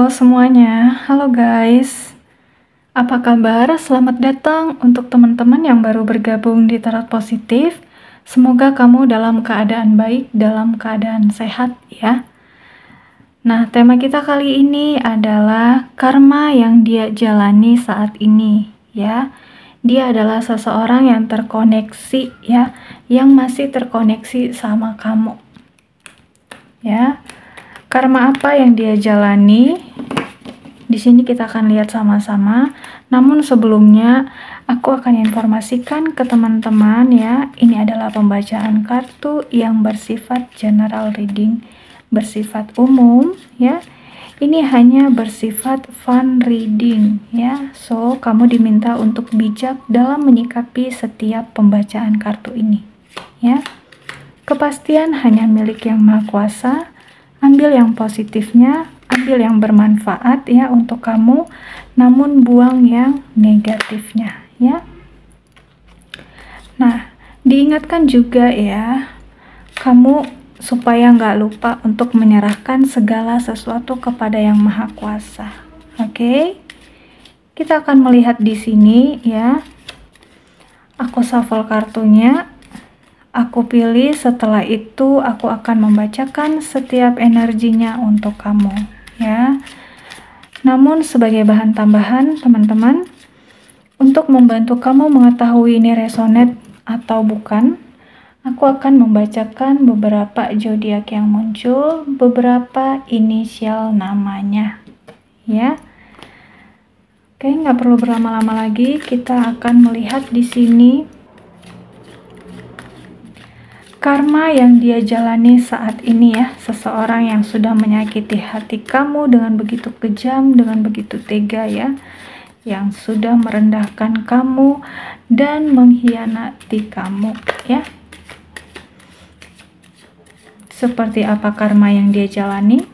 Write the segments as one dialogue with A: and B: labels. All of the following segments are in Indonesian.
A: Halo semuanya, halo guys. Apa kabar? Selamat datang untuk teman-teman yang baru bergabung di Tarot Positif. Semoga kamu dalam keadaan baik, dalam keadaan sehat ya. Nah, tema kita kali ini adalah karma yang dia jalani saat ini ya. Dia adalah seseorang yang terkoneksi ya, yang masih terkoneksi sama kamu. Ya. Karma apa yang dia jalani? Di sini kita akan lihat sama-sama. Namun sebelumnya aku akan informasikan ke teman-teman ya, ini adalah pembacaan kartu yang bersifat general reading, bersifat umum ya. Ini hanya bersifat fun reading ya. So, kamu diminta untuk bijak dalam menyikapi setiap pembacaan kartu ini ya. Kepastian hanya milik Yang Maha Kuasa. Ambil yang positifnya, ambil yang bermanfaat ya untuk kamu, namun buang yang negatifnya ya. Nah, diingatkan juga ya, kamu supaya nggak lupa untuk menyerahkan segala sesuatu kepada Yang Maha Kuasa. Oke? Kita akan melihat di sini ya. Aku shuffle kartunya. Aku pilih, setelah itu aku akan membacakan setiap energinya untuk kamu ya. Namun sebagai bahan tambahan teman-teman, untuk membantu kamu mengetahui ini resonate atau bukan, aku akan membacakan beberapa zodiak yang muncul, beberapa inisial namanya ya. Oke, nggak perlu berlama-lama lagi, kita akan melihat di sini karma yang dia jalani saat ini ya, seseorang yang sudah menyakiti hati kamu dengan begitu kejam, dengan begitu tega ya, yang sudah merendahkan kamu dan mengkhianati kamu ya. Seperti apa karma yang dia jalani?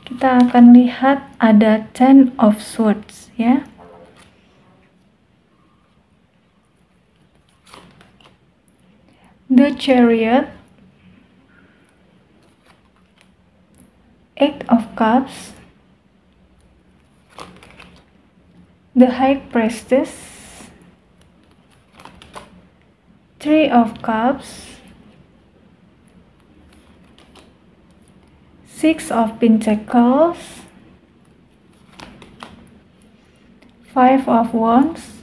A: Kita akan lihat ada Ten of Swords ya. The Chariot, Eight of Cups, the High Priestess, Three of Cups, Six of Pentacles, Five of Wands,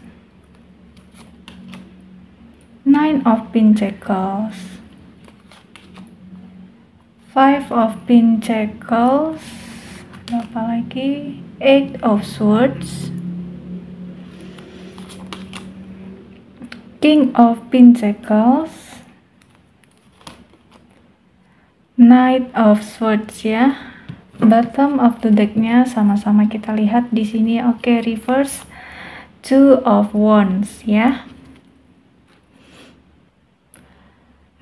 A: Nine of Pentacles, Five of Pentacles, apa lagi? Eight of Swords, King of Pentacles, Knight of Swords ya. Bottom of the decknya sama-sama kita lihat di sini. Oke, reverse Two of Wands ya.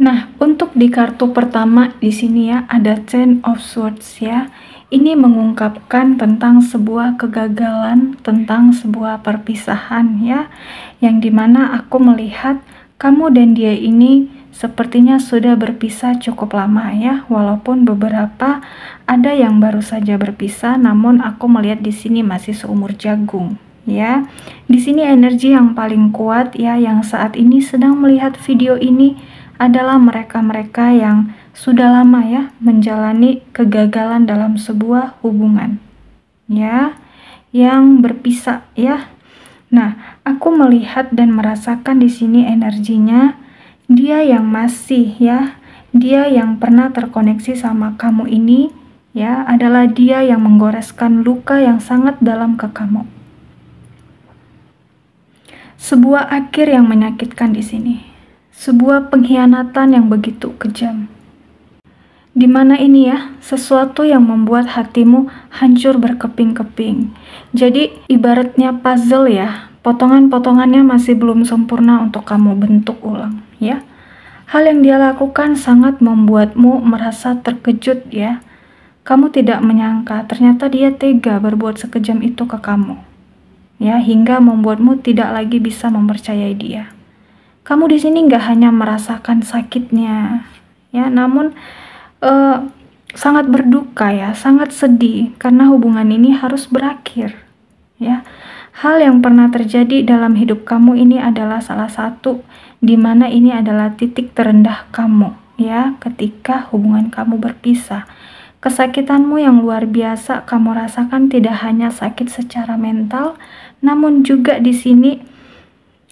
A: Nah, untuk di kartu pertama di sini ya ada Ten of Swords ya. Ini mengungkapkan tentang sebuah kegagalan, tentang sebuah perpisahan ya. Yang dimana aku melihat kamu dan dia ini sepertinya sudah berpisah cukup lama ya. Walaupun beberapa ada yang baru saja berpisah, namun aku melihat di sini masih seumur jagung ya. Di sini energi yang paling kuat ya, yang saat ini sedang melihat video ini adalah mereka-mereka yang sudah lama ya menjalani kegagalan dalam sebuah hubungan ya, yang berpisah ya. Nah, aku melihat dan merasakan di sini energinya dia yang masih ya, dia yang pernah terkoneksi sama kamu ini ya, adalah dia yang menggoreskan luka yang sangat dalam ke kamu. Sebuah akhir yang menyakitkan di sini. Sebuah pengkhianatan yang begitu kejam. Dimana ini ya, sesuatu yang membuat hatimu hancur berkeping-keping. Jadi ibaratnya puzzle ya, potongan-potongannya masih belum sempurna untuk kamu bentuk ulang ya. Hal yang dia lakukan sangat membuatmu merasa terkejut ya. Kamu tidak menyangka ternyata dia tega berbuat sekejam itu ke kamu ya, hingga membuatmu tidak lagi bisa mempercayai dia. Kamu di sini nggak hanya merasakan sakitnya, ya, namun sangat berduka ya, sangat sedih karena hubungan ini harus berakhir ya. Hal yang pernah terjadi dalam hidup kamu ini adalah salah satu di mana ini adalah titik terendah kamu ya, ketika hubungan kamu berpisah. Kesakitanmu yang luar biasa kamu rasakan tidak hanya sakit secara mental, namun juga di sini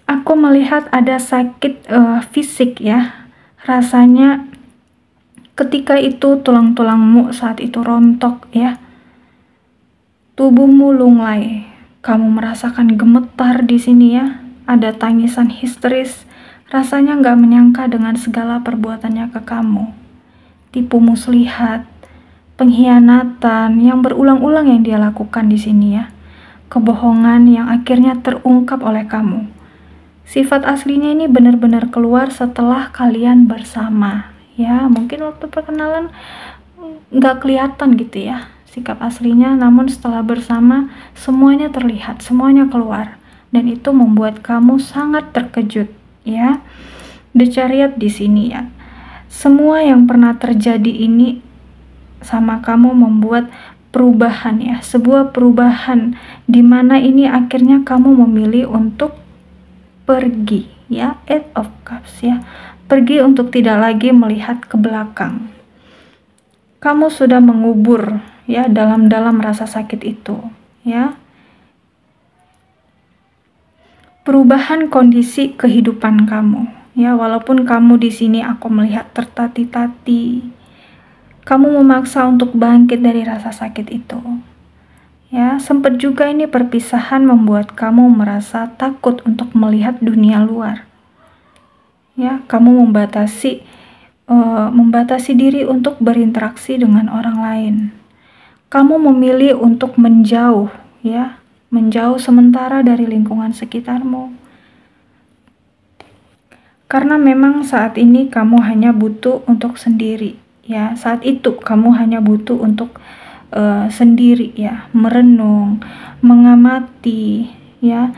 A: aku melihat ada sakit fisik ya. Rasanya ketika itu tulang-tulangmu saat itu rontok ya. Tubuhmu lunglai. Kamu merasakan gemetar di sini ya. Ada tangisan histeris. Rasanya nggak menyangka dengan segala perbuatannya ke kamu. Tipu muslihat, pengkhianatan yang berulang-ulang yang dia lakukan di sini ya. Kebohongan yang akhirnya terungkap oleh kamu. Sifat aslinya ini benar-benar keluar setelah kalian bersama ya. Mungkin waktu perkenalan nggak kelihatan gitu ya sikap aslinya, namun setelah bersama semuanya terlihat, semuanya keluar, dan itu membuat kamu sangat terkejut ya. The Chariot di sini ya. Semua yang pernah terjadi ini sama kamu membuat perubahan ya, sebuah perubahan di mana ini akhirnya kamu memilih untuk pergi ya, Eight of Cups ya. Pergi untuk tidak lagi melihat ke belakang. Kamu sudah mengubur ya dalam-dalam rasa sakit itu ya. Perubahan kondisi kehidupan kamu ya, walaupun kamu di sini aku melihat tertati-tati. Kamu memaksa untuk bangkit dari rasa sakit itu. Ya, sempat juga ini perpisahan membuat kamu merasa takut untuk melihat dunia luar. Ya, kamu membatasi diri untuk berinteraksi dengan orang lain. Kamu memilih untuk menjauh ya, menjauh sementara dari lingkungan sekitarmu. Karena memang saat ini kamu hanya butuh untuk sendiri ya. Saat itu kamu hanya butuh untuk sendiri ya, merenung, mengamati ya.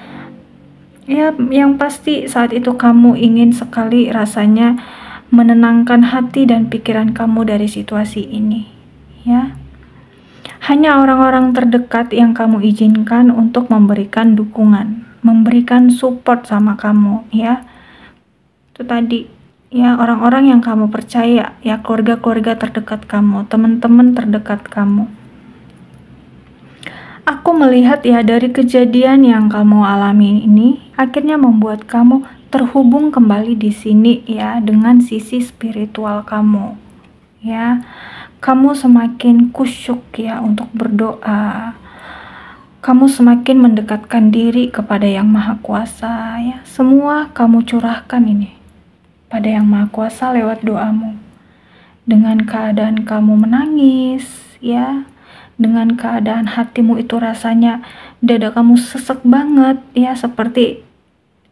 A: Ya, yang pasti saat itu kamu ingin sekali rasanya menenangkan hati dan pikiran kamu dari situasi ini ya. Hanya orang-orang terdekat yang kamu izinkan untuk memberikan dukungan, memberikan support sama kamu ya. Itu tadi ya, orang-orang yang kamu percaya ya, keluarga-keluarga terdekat kamu, teman-teman terdekat kamu. Aku melihat ya dari kejadian yang kamu alami ini akhirnya membuat kamu terhubung kembali di sini ya dengan sisi spiritual kamu ya. Kamu semakin kusyuk ya untuk berdoa. Kamu semakin mendekatkan diri kepada Yang Maha Kuasa ya. Semua kamu curahkan ini pada Yang Maha Kuasa lewat doamu. Dengan keadaan kamu menangis ya, dengan keadaan hatimu itu rasanya dada kamu sesek banget ya, seperti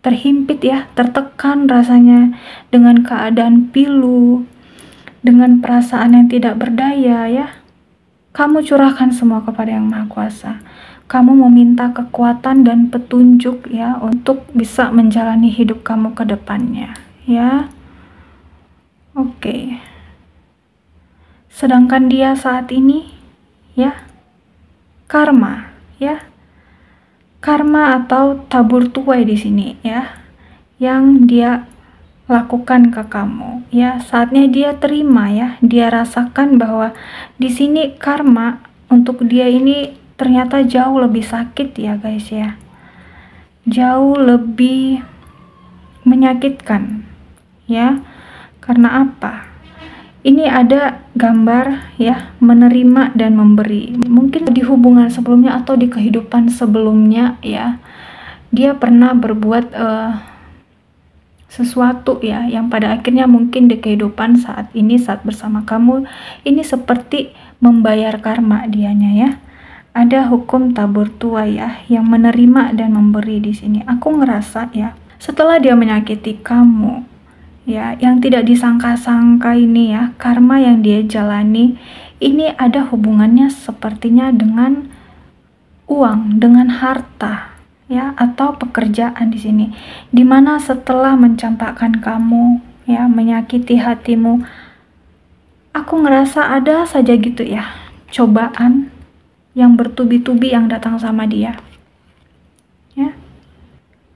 A: terhimpit ya, tertekan rasanya, dengan keadaan pilu, dengan perasaan yang tidak berdaya ya. Kamu curahkan semua kepada Yang Maha Kuasa. Kamu meminta kekuatan dan petunjuk ya untuk bisa menjalani hidup kamu ke depannya ya. Oke. Sedangkan dia saat ini ya, karma ya. Karma atau tabur tuai di sini ya, yang dia lakukan ke kamu ya. Saatnya dia terima ya, dia rasakan bahwa di sini karma untuk dia ini ternyata jauh lebih sakit ya guys ya, jauh lebih menyakitkan ya. Karena apa? Ini ada gambar ya, menerima dan memberi. Mungkin di hubungan sebelumnya atau di kehidupan sebelumnya ya, dia pernah berbuat sesuatu ya, yang pada akhirnya mungkin di kehidupan saat ini, saat bersama kamu, ini seperti membayar karma dianya ya. Ada hukum tabur tuai ya, yang menerima dan memberi di sini. Aku ngerasa ya, setelah dia menyakiti kamu ya, yang tidak disangka-sangka ini ya, karma yang dia jalani ini ada hubungannya sepertinya dengan uang, dengan harta ya, atau pekerjaan di sini, dimana setelah mencampakkan kamu ya, menyakiti hatimu, Aku ngerasa ada saja gitu ya, cobaan yang bertubi-tubi yang datang sama dia. Ya.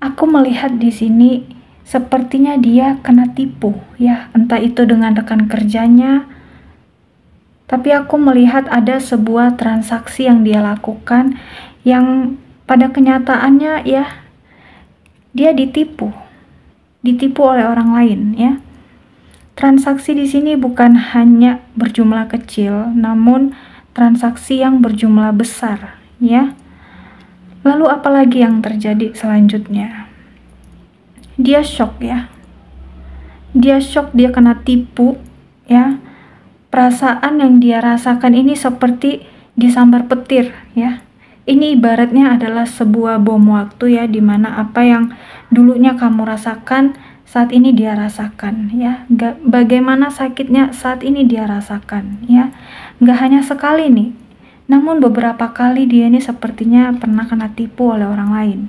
A: Aku melihat di sini sepertinya dia kena tipu ya, entah itu dengan rekan kerjanya, tapi aku melihat ada sebuah transaksi yang dia lakukan yang pada kenyataannya ya dia ditipu oleh orang lain ya. Transaksi di sini bukan hanya berjumlah kecil, namun transaksi yang berjumlah besar ya. Lalu apalagi yang terjadi selanjutnya? Dia shock ya. Dia shock, dia kena tipu ya. Perasaan yang dia rasakan ini seperti disambar petir ya. Ini ibaratnya adalah sebuah bom waktu ya, dimana apa yang dulunya kamu rasakan saat ini dia rasakan ya. Bagaimana sakitnya saat ini dia rasakan ya. Gak hanya sekali nih, namun beberapa kali dia ini sepertinya pernah kena tipu oleh orang lain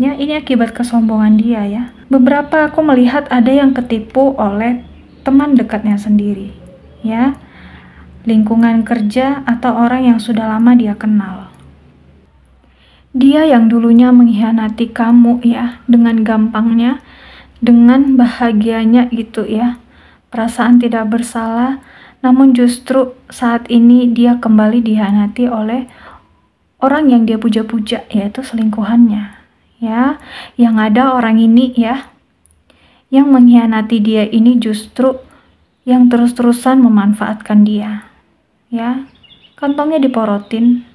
A: ya. Ini akibat kesombongan dia ya. Beberapa aku melihat ada yang ketipu oleh teman dekatnya sendiri ya, lingkungan kerja atau orang yang sudah lama dia kenal. Dia yang dulunya mengkhianati kamu ya, dengan gampangnya, dengan bahagianya gitu ya, perasaan tidak bersalah, namun justru saat ini dia kembali dikhianati oleh orang yang dia puja-puja, yaitu selingkuhannya ya. Yang ada orang ini ya, yang mengkhianati dia ini justru yang terus-terusan memanfaatkan dia ya. Kantongnya diporotin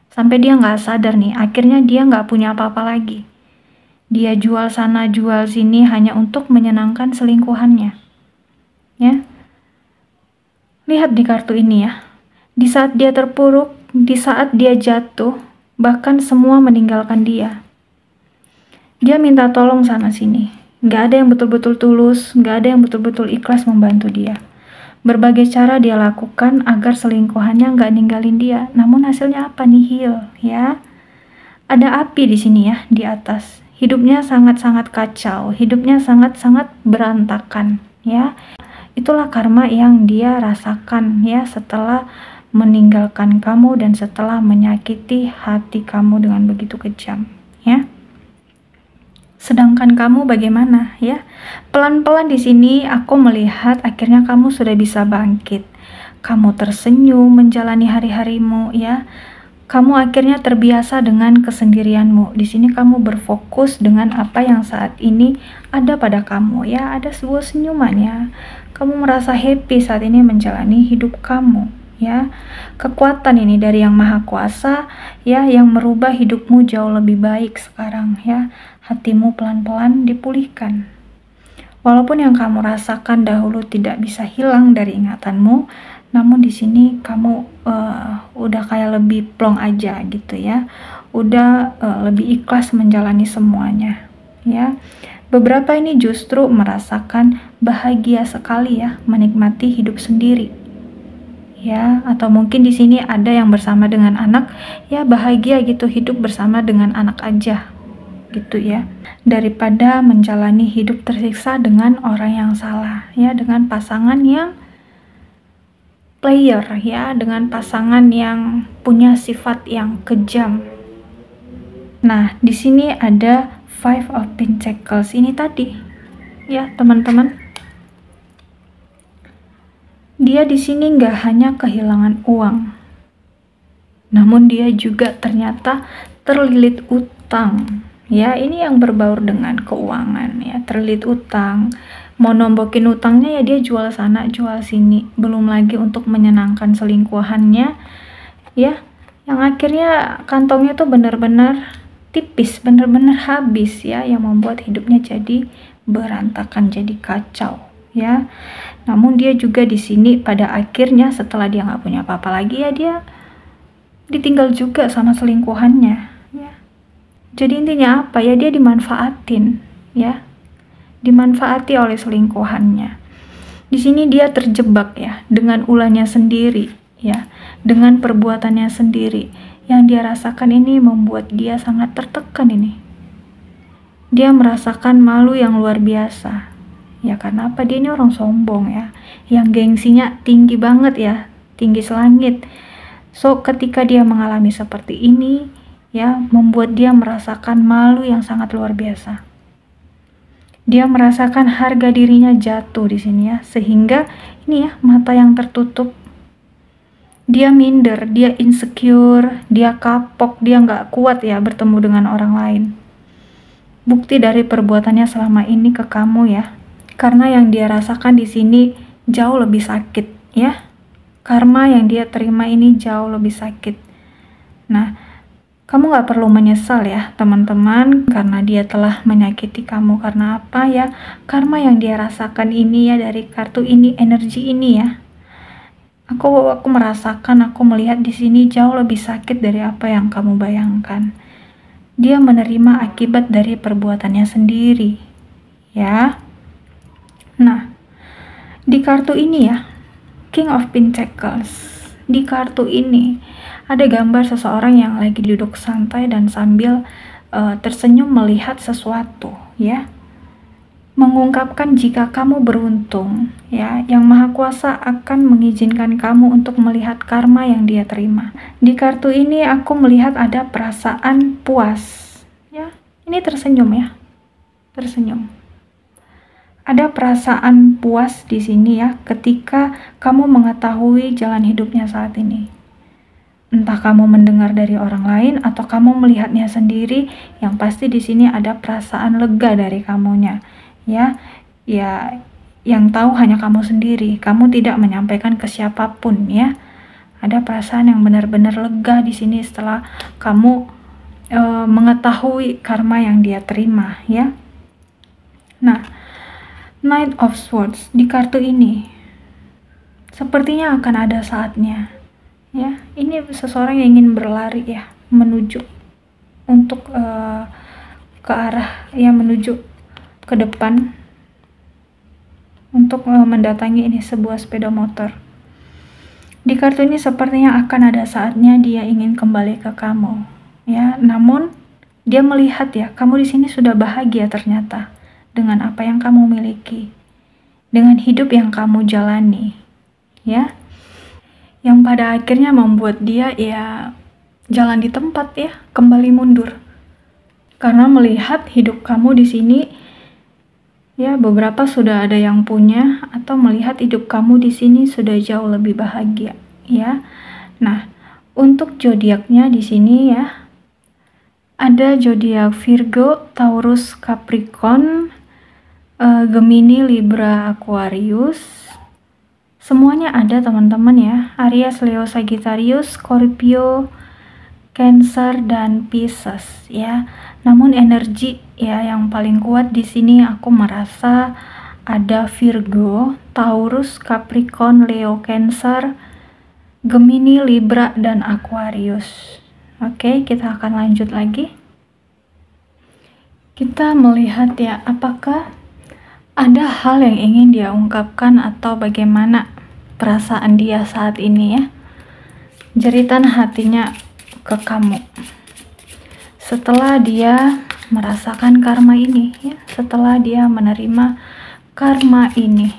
A: sampai dia nggak sadar nih, akhirnya dia nggak punya apa-apa lagi. Dia jual sana jual sini hanya untuk menyenangkan selingkuhannya ya. Lihat di kartu ini ya, di saat dia terpuruk, di saat dia jatuh, bahkan semua meninggalkan dia. Dia minta tolong sana sini, nggak ada yang betul-betul tulus, nggak ada yang betul-betul ikhlas membantu dia. Berbagai cara dia lakukan agar selingkuhannya nggak ninggalin dia, namun hasilnya apa? Nihil ya. Ada api di sini ya, di atas. Hidupnya sangat-sangat kacau, hidupnya sangat-sangat berantakan ya. Itulah karma yang dia rasakan ya, setelah meninggalkan kamu dan setelah menyakiti hati kamu dengan begitu kejam ya. Sedangkan kamu bagaimana ya? Pelan-pelan di sini aku melihat akhirnya kamu sudah bisa bangkit. Kamu tersenyum menjalani hari-harimu ya. Kamu akhirnya terbiasa dengan kesendirianmu. Di sini kamu berfokus dengan apa yang saat ini ada pada kamu ya. Ada sebuah senyuman ya. Kamu merasa happy saat ini menjalani hidup kamu ya. Kekuatan ini dari Yang Maha Kuasa ya, yang merubah hidupmu jauh lebih baik sekarang ya. Hatimu pelan-pelan dipulihkan. Walaupun yang kamu rasakan dahulu tidak bisa hilang dari ingatanmu, namun di sini kamu udah kayak lebih plong aja gitu ya. Udah lebih ikhlas menjalani semuanya ya. Beberapa ini justru merasakan bahagia sekali ya, menikmati hidup sendiri ya. Atau mungkin di sini ada yang bersama dengan anak ya, bahagia gitu hidup bersama dengan anak aja gitu ya, daripada menjalani hidup tersiksa dengan orang yang salah ya, dengan pasangan yang player ya, dengan pasangan yang punya sifat yang kejam. Nah, di sini ada Five of Pentacles ini tadi ya, teman-teman. Dia di sini nggak hanya kehilangan uang, namun dia juga ternyata terlilit utang. Ya, ini yang berbaur dengan keuangan ya, terlilit utang. Mau nombokin utangnya ya dia jual sana jual sini, belum lagi untuk menyenangkan selingkuhannya ya, yang akhirnya kantongnya tuh benar-benar tipis, benar-benar habis ya, yang membuat hidupnya jadi berantakan, jadi kacau ya. Namun dia juga di sini pada akhirnya setelah dia nggak punya apa-apa lagi ya, dia ditinggal juga sama selingkuhannya. Jadi intinya apa ya, dia dimanfaatin ya, dimanfaati oleh selingkuhannya. Di sini dia terjebak ya dengan ulahnya sendiri ya, dengan perbuatannya sendiri. Yang dia rasakan ini membuat dia sangat tertekan ini. Dia merasakan malu yang luar biasa Ya karena apa? Dia ini orang sombong ya, yang gengsinya tinggi banget ya, tinggi selangit. So ketika dia mengalami seperti ini ya, membuat dia merasakan malu yang sangat luar biasa. Dia merasakan harga dirinya jatuh di sini ya, sehingga ini ya, mata yang tertutup. Dia minder, dia insecure, dia kapok, dia nggak kuat ya bertemu dengan orang lain. Bukti dari perbuatannya selama ini ke kamu ya, karena yang dia rasakan di sini jauh lebih sakit ya. Karma yang dia terima ini jauh lebih sakit. Nah, kamu gak perlu menyesal ya teman-teman, karena dia telah menyakiti kamu. Karena apa ya? Karma yang dia rasakan ini ya, dari kartu ini, energi ini ya. Aku merasakan, aku melihat di sini jauh lebih sakit dari apa yang kamu bayangkan. Dia menerima akibat dari perbuatannya sendiri, ya. Nah, di kartu ini ya, King of Pentacles. Di kartu ini ada gambar seseorang yang lagi duduk santai dan sambil tersenyum melihat sesuatu, ya. Mengungkapkan jika kamu beruntung, ya, Yang Maha Kuasa akan mengizinkan kamu untuk melihat karma yang dia terima. Di kartu ini aku melihat ada perasaan puas, ya. Ini tersenyum ya, tersenyum. Ada perasaan puas di sini ya, ketika kamu mengetahui jalan hidupnya saat ini. Entah kamu mendengar dari orang lain atau kamu melihatnya sendiri, yang pasti di sini ada perasaan lega dari kamunya. Ya, yang tahu hanya kamu sendiri. Kamu tidak menyampaikan ke siapapun ya. Ada perasaan yang benar-benar lega di sini setelah kamu mengetahui karma yang dia terima ya. Nah, Knight of Swords di kartu ini sepertinya akan ada saatnya ya. Ini seseorang yang ingin berlari ya, menuju untuk ke arah ya, menuju ke depan untuk mendatangi ini sebuah sepeda motor. Di kartu ini sepertinya akan ada saatnya dia ingin kembali ke kamu ya. Namun dia melihat ya, kamu di sini sudah bahagia ternyata dengan apa yang kamu miliki, dengan hidup yang kamu jalani, ya, yang pada akhirnya membuat dia ya jalan di tempat ya, kembali mundur, karena melihat hidup kamu di sini ya. Beberapa sudah ada yang punya, atau melihat hidup kamu di sini sudah jauh lebih bahagia, ya. Nah, untuk zodiaknya di sini ya, ada zodiak Virgo, Taurus, Capricorn, Gemini, Libra, Aquarius. Semuanya ada teman-teman ya. Aries, Leo, Sagittarius, Scorpio, Cancer dan Pisces ya. Namun energi ya yang paling kuat di sini aku merasa ada Virgo, Taurus, Capricorn, Leo, Cancer, Gemini, Libra dan Aquarius. Oke, kita akan lanjut lagi. Kita melihat ya, apakah ada hal yang ingin dia ungkapkan atau bagaimana perasaan dia saat ini ya. Jeritan hatinya ke kamu setelah dia merasakan karma ini ya, setelah dia menerima karma ini.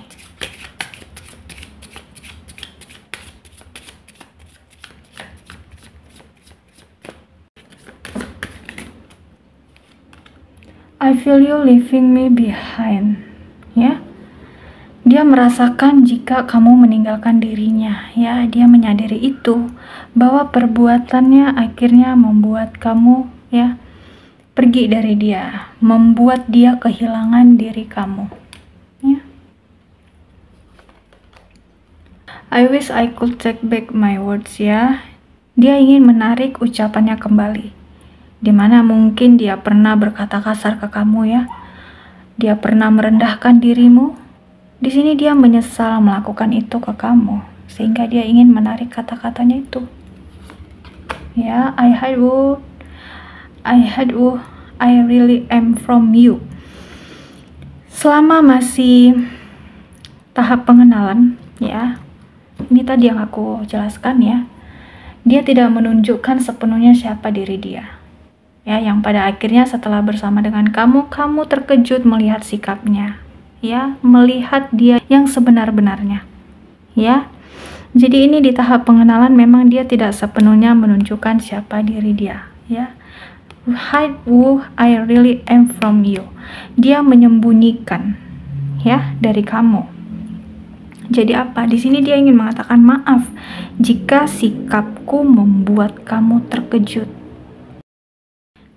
A: I feel you leaving me behind ya. Dia merasakan jika kamu meninggalkan dirinya ya. Dia menyadari itu, bahwa perbuatannya akhirnya membuat kamu ya pergi dari dia, membuat dia kehilangan diri kamu ya. I wish I could take back my words ya. Dia ingin menarik ucapannya kembali, dimana mungkin dia pernah berkata kasar ke kamu ya. Dia pernah merendahkan dirimu. Di sini dia menyesal melakukan itu ke kamu, sehingga dia ingin menarik kata-katanya itu. Ya, I hate you, I really am from you. Selama masih tahap pengenalan, ya, ini tadi yang aku jelaskan ya. Dia tidak menunjukkan sepenuhnya siapa diri dia. Ya, yang pada akhirnya setelah bersama dengan kamu terkejut melihat sikapnya ya, melihat dia yang sebenar-benarnya, ya. Jadi ini di tahap pengenalan memang dia tidak sepenuhnya menunjukkan siapa diri dia, ya. Hide who I really am from you. Dia menyembunyikan, ya, dari kamu. Jadi apa? Di sini dia ingin mengatakan maaf jika sikapku membuat kamu terkejut.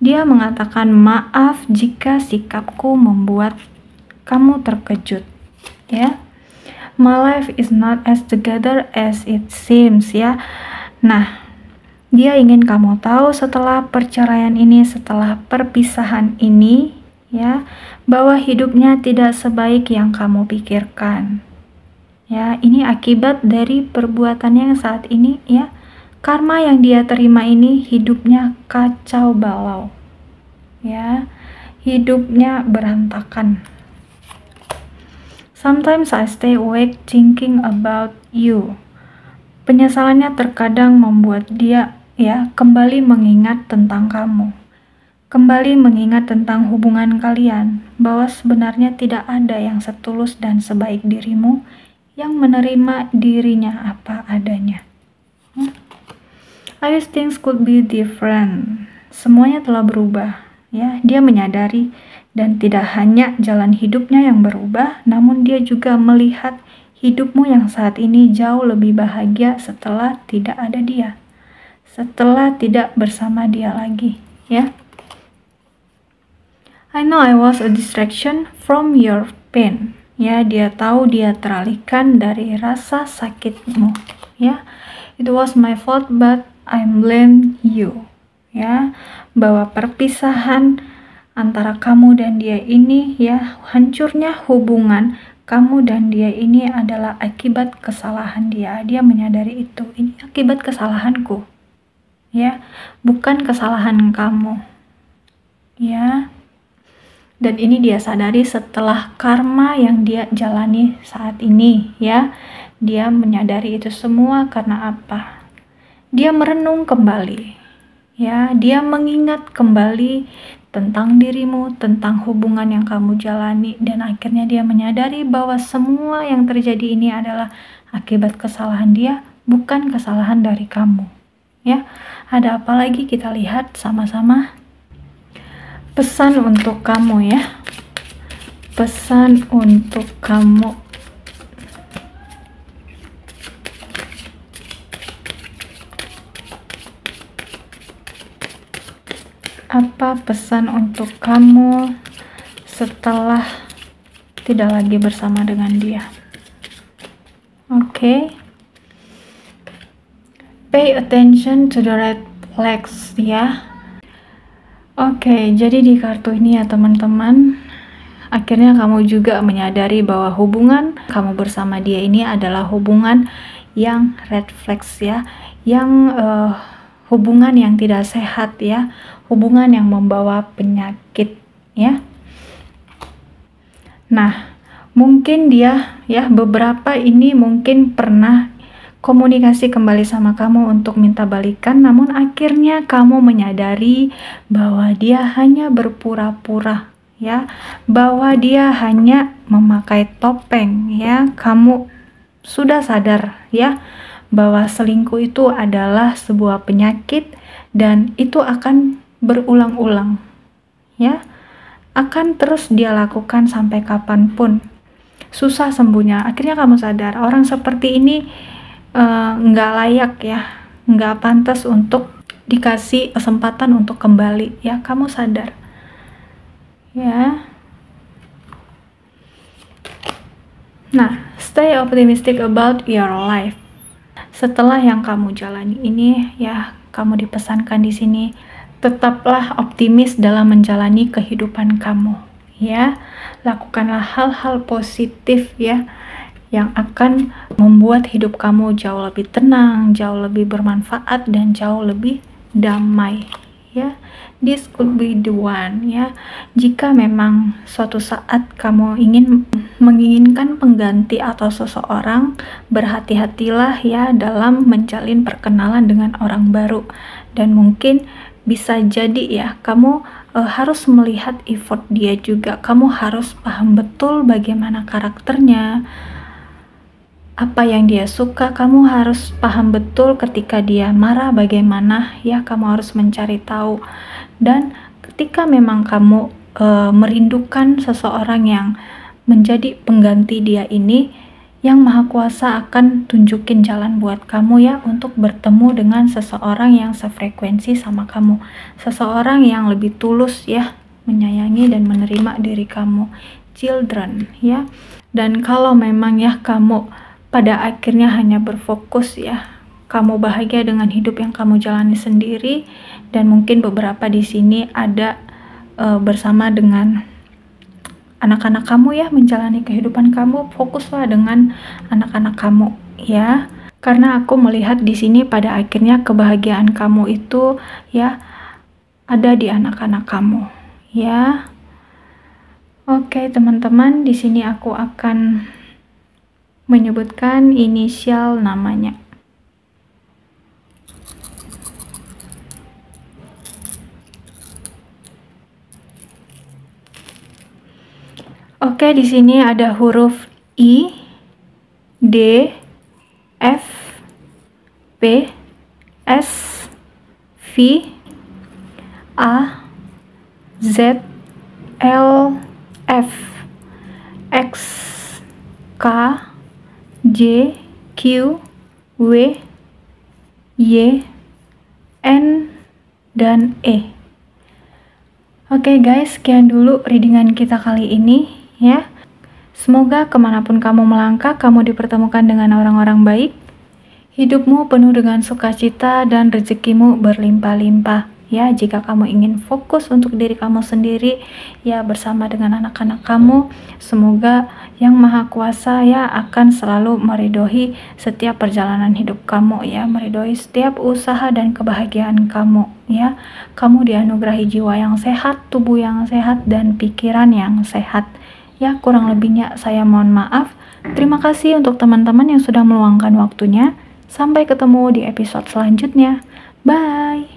A: Dia mengatakan maaf jika sikapku membuat kamu terkejut, ya. My life is not as together as it seems, ya. Nah, dia ingin kamu tahu setelah perceraian ini, setelah perpisahan ini, ya, bahwa hidupnya tidak sebaik yang kamu pikirkan. Ya, ini akibat dari perbuatannya yang saat ini, ya. Karma yang dia terima ini, hidupnya kacau balau. Ya, hidupnya berantakan. Sometimes I stay awake thinking about you. Penyesalannya terkadang membuat dia, ya, kembali mengingat tentang kamu. Kembali mengingat tentang hubungan kalian, bahwa sebenarnya tidak ada yang setulus dan sebaik dirimu yang menerima dirinya apa adanya. I wish things could be different. Semuanya telah berubah, ya. Dia menyadari dan tidak hanya jalan hidupnya yang berubah, namun dia juga melihat hidupmu yang saat ini jauh lebih bahagia setelah tidak ada dia, setelah tidak bersama dia lagi, ya. I know I was a distraction from your pain. Ya, dia tahu dia teralihkan dari rasa sakitmu, ya. It was my fault but I blame you, ya. Bahwa perpisahan antara kamu dan dia ini, ya, hancurnya hubungan kamu dan dia ini adalah akibat kesalahan dia. Dia menyadari itu. Ini akibat kesalahanku, ya, bukan kesalahan kamu, ya. Dan ini dia sadari setelah karma yang dia jalani saat ini, ya. Dia menyadari itu semua karena apa? Dia merenung kembali, ya. Dia mengingat kembali tentang dirimu, tentang hubungan yang kamu jalani, dan akhirnya dia menyadari bahwa semua yang terjadi ini adalah akibat kesalahan dia, bukan kesalahan dari kamu, ya. Ada apa lagi? Kita lihat sama-sama. Pesan untuk kamu, ya. Pesan untuk kamu. Apa pesan untuk kamu setelah tidak lagi bersama dengan dia? Oke. Pay attention to the red flags, ya. Oke, jadi di kartu ini, ya teman-teman, akhirnya kamu juga menyadari bahwa hubungan kamu bersama dia ini adalah hubungan yang red flags, ya. Yang hubungan yang tidak sehat, ya. Hubungan yang membawa penyakit, ya. Nah, mungkin dia, ya, beberapa ini mungkin pernah komunikasi kembali sama kamu untuk minta balikan, namun akhirnya kamu menyadari bahwa dia hanya berpura-pura, ya, bahwa dia hanya memakai topeng, ya. Kamu sudah sadar, ya, bahwa selingkuh itu adalah sebuah penyakit dan itu akan berulang-ulang, ya. Akan terus dia lakukan sampai kapanpun. Susah sembuhnya. Akhirnya kamu sadar orang seperti ini nggak layak, ya, nggak pantas untuk dikasih kesempatan untuk kembali, ya. Kamu sadar, ya. Nah, stay optimistic about your life. Setelah yang kamu jalani ini, ya, kamu dipesankan di sini, tetaplah optimis dalam menjalani kehidupan kamu, ya. Lakukanlah hal-hal positif, ya, yang akan membuat hidup kamu jauh lebih tenang, jauh lebih bermanfaat, dan jauh lebih damai, ya. This could be the one, ya. Jika memang suatu saat kamu menginginkan pengganti atau seseorang, berhati-hatilah, ya, dalam menjalin perkenalan dengan orang baru. Dan mungkin bisa jadi, ya, kamu harus melihat effort dia juga. Kamu harus paham betul bagaimana karakternya, apa yang dia suka. Kamu harus paham betul ketika dia marah bagaimana, ya. Kamu harus mencari tahu. Dan ketika memang kamu merindukan seseorang yang menjadi pengganti dia ini, Yang Maha Kuasa akan tunjukin jalan buat kamu ya, untuk bertemu dengan seseorang yang sefrekuensi sama kamu, seseorang yang lebih tulus ya, menyayangi dan menerima diri kamu, children ya. Dan kalau memang ya kamu pada akhirnya hanya berfokus ya, kamu bahagia dengan hidup yang kamu jalani sendiri, dan mungkin beberapa di sini ada bersama dengan anak-anak kamu ya, menjalani kehidupan kamu, fokuslah dengan anak-anak kamu ya. Karena aku melihat di sini pada akhirnya kebahagiaan kamu itu ya ada di anak-anak kamu ya. Oke teman-teman, di sini aku akan menyebutkan inisial namanya. Oke, di sini ada huruf I, D, F, P, S, V, A, Z, L, F, X, K, J, Q, W, Y, N, dan E. Oke guys, sekian dulu readingan kita kali ini ya. Semoga kemanapun kamu melangkah, kamu dipertemukan dengan orang-orang baik, hidupmu penuh dengan sukacita, dan rezekimu berlimpah-limpah ya. Jika kamu ingin fokus untuk diri kamu sendiri ya, bersama dengan anak-anak kamu, semoga Yang Maha Kuasa ya akan selalu meridhoi setiap perjalanan hidup kamu ya, meridhoi setiap usaha dan kebahagiaan kamu ya. Kamu dianugerahi jiwa yang sehat, tubuh yang sehat, dan pikiran yang sehat ya. Kurang lebihnya saya mohon maaf. Terima kasih untuk teman-teman yang sudah meluangkan waktunya. Sampai ketemu di episode selanjutnya. Bye.